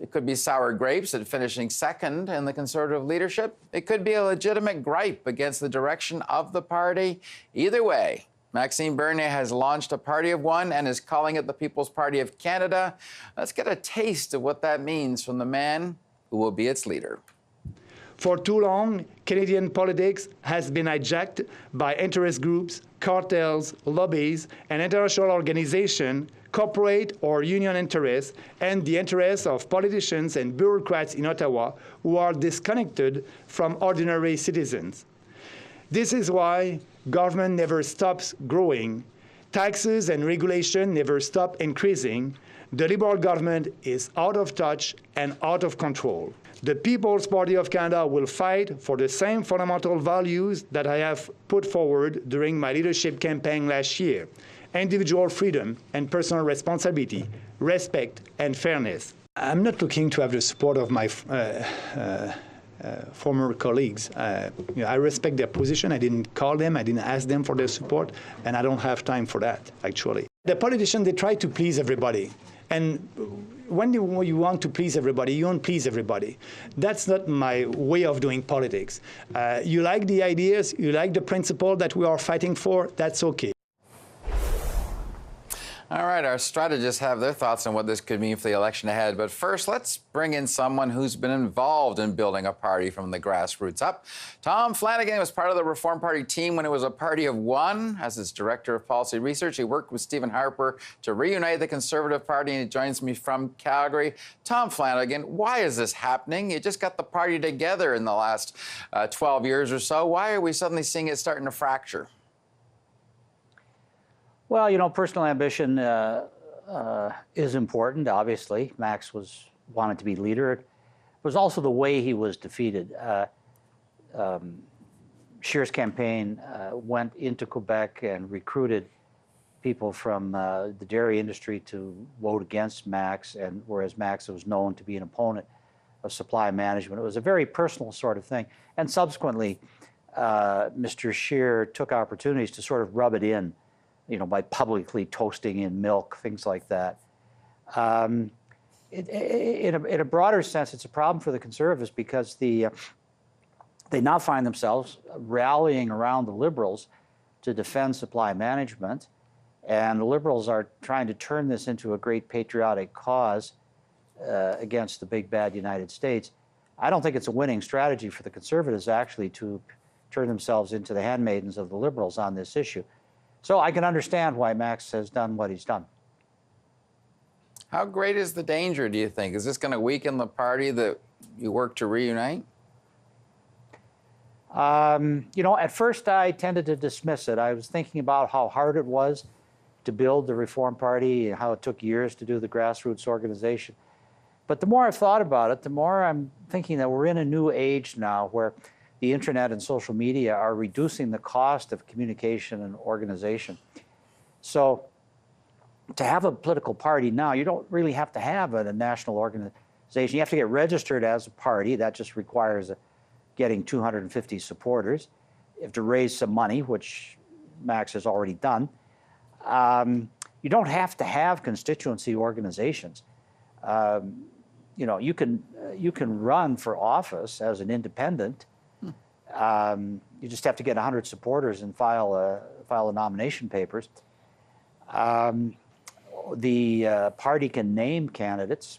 It could be sour grapes at finishing second in the Conservative leadership. It could be a legitimate gripe against the direction of the party. Either way, Maxime Bernier has launched a party of one and is calling it the People's Party of Canada. Let's get a taste of what that means from the man who will be its leader. For too long, Canadian politics has been hijacked by interest groups, cartels, lobbies, and international organizations, corporate or union interests, and the interests of politicians and bureaucrats in Ottawa who are disconnected from ordinary citizens. This is why government never stops growing, taxes and regulation never stop increasing, the Liberal government is out of touch and out of control. The People's Party of Canada will fight for the same fundamental values that I have put forward during my leadership campaign last year: individual freedom and personal responsibility, respect and fairness. I'm not looking to have the support of my former colleagues. I respect their position. I didn't call them, I didn't ask them for their support, and I don't have time for that, actually. The politicians, they try to please everybody. And when you want to please everybody, you won't please everybody. That's not my way of doing politics. You like the ideas, you like the principle that we are fighting for, that's okay. All right, our strategists have their thoughts on what this could mean for the election ahead. But first, let's bring in someone who's been involved in building a party from the grassroots up. Tom Flanagan was part of the Reform Party team when it was a party of one. As its director of policy research, he worked with Stephen Harper to reunite the Conservative Party, and he joins me from Calgary. Tom Flanagan, why is this happening? You just got the party together in the last 12 years or so. Why are we suddenly seeing it starting to fracture? Well, you know, personal ambition is important, obviously. Max wanted to be leader. It was also the way he was defeated. Scheer's campaign went into Quebec and recruited people from the dairy industry to vote against Max, and whereas Max was known to be an opponent of supply management. It was a very personal sort of thing. And subsequently, Mr. Scheer took opportunities to sort of rub it in, you know, by publicly toasting in milk, things like that. In a broader sense, it's a problem for the Conservatives because they now find themselves rallying around the Liberals to defend supply management, and the Liberals are trying to turn this into a great patriotic cause against the big bad United States. I don't think it's a winning strategy for the Conservatives, actually, to turn themselves into the handmaidens of the Liberals on this issue. So I can understand why Max has done what he's done. How great is the danger, do you think? Is this going to weaken the party that you work to reunite? You know, at first I tended to dismiss it. I was thinking about how hard it was to build the Reform Party and how it took years to do the grassroots organization. But the more I've thought about it, the more I'm thinking that we're in a new age now where the internet and social media are reducing the cost of communication and organization. So to have a political party now, you don't really have to have a national organization. You have to get registered as a party. That just requires getting 250 supporters. You have to raise some money, which Max has already done. You don't have to have constituency organizations. You know, you can run for office as an independent. You just have to get 100 supporters and file the nomination papers. The party can name candidates.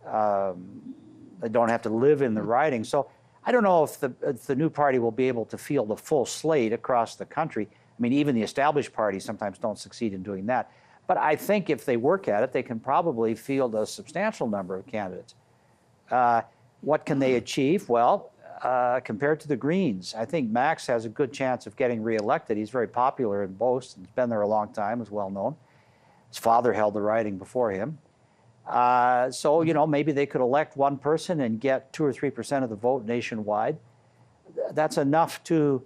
They don't have to live in the riding. So I don't know if the new party will be able to field a full slate across the country. I mean, even the established parties sometimes don't succeed in doing that. But I think if they work at it, they can probably field a substantial number of candidates. What can they achieve? Well, compared to the Greens, I think Max has a good chance of getting reelected. He's very popular in Beauce. He's been there a long time, is well known. His father held the riding before him. So, you know, maybe they could elect one person and get 2 or 3% of the vote nationwide. That's enough to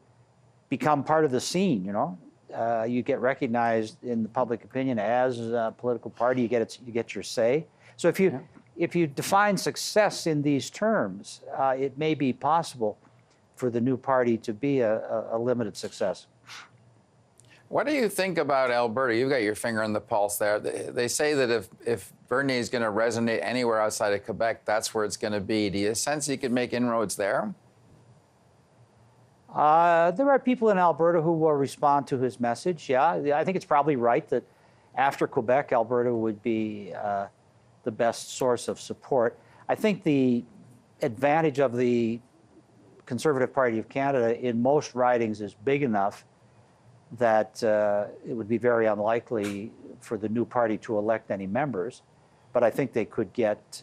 become part of the scene, you know. You get recognized in the public opinion as a political party. You get your say. So if you define success in these terms, it may be possible for the new party to be a limited success. What do you think about Alberta? You've got your finger on the pulse there. They say that if Bernier is going to resonate anywhere outside of Quebec, that's where it's going to be. Do you sense he could make inroads there? There are people in Alberta who will respond to his message. Yeah, I think it's probably right that after Quebec, Alberta would be the best source of support. I think the advantage of the Conservative Party of Canada in most ridings is big enough that it would be very unlikely for the new party to elect any members. But I think they could get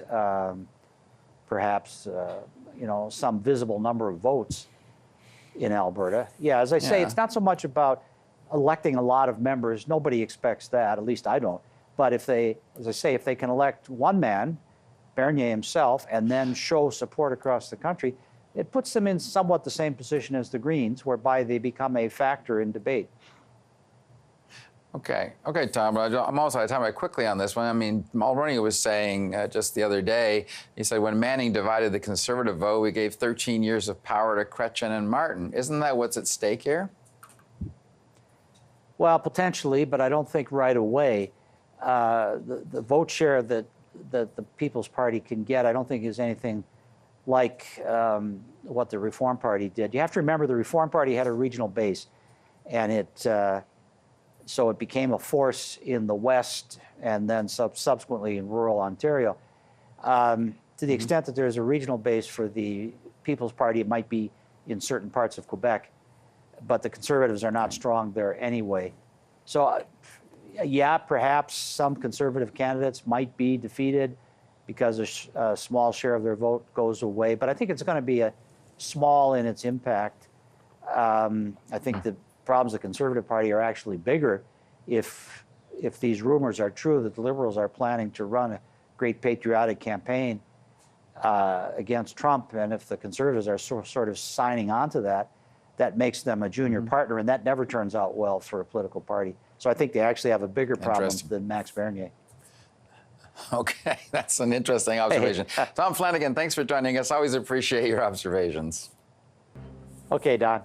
perhaps some visible number of votes in Alberta. Yeah, as I say, it's not so much about electing a lot of members. Nobody expects that, at least I don't. But if they, as I say, if they can elect one man, Bernier himself, and then show support across the country, it puts them in somewhat the same position as the Greens, whereby they become a factor in debate. Okay, Tom, I'm also out of time. Quickly on this one, I mean, Mulroney was saying just the other day, he said, when Manning divided the Conservative vote, we gave 13 years of power to Chrétien and Martin. Isn't that what's at stake here? Well, potentially, but I don't think right away. The vote share that the People's Party can get, I don't think is anything like what the Reform Party did. You have to remember the Reform Party had a regional base, and so it became a force in the West and then subsequently in rural Ontario. To the extent that there's a regional base for the People's Party, it might be in certain parts of Quebec, but the Conservatives are not strong there anyway. So, yeah, perhaps some Conservative candidates might be defeated because a small share of their vote goes away, but I think it's going to be small in its impact. I think the problems of the Conservative Party are actually bigger if these rumors are true that the Liberals are planning to run a great patriotic campaign against Trump, and if the Conservatives are sort of signing on to that, that makes them a junior partner, and that never turns out well for a political party. So I think they actually have a bigger problem than Max Bernier. Okay, that's an interesting observation. Tom Flanagan, thanks for joining us. Always appreciate your observations. Okay, Don.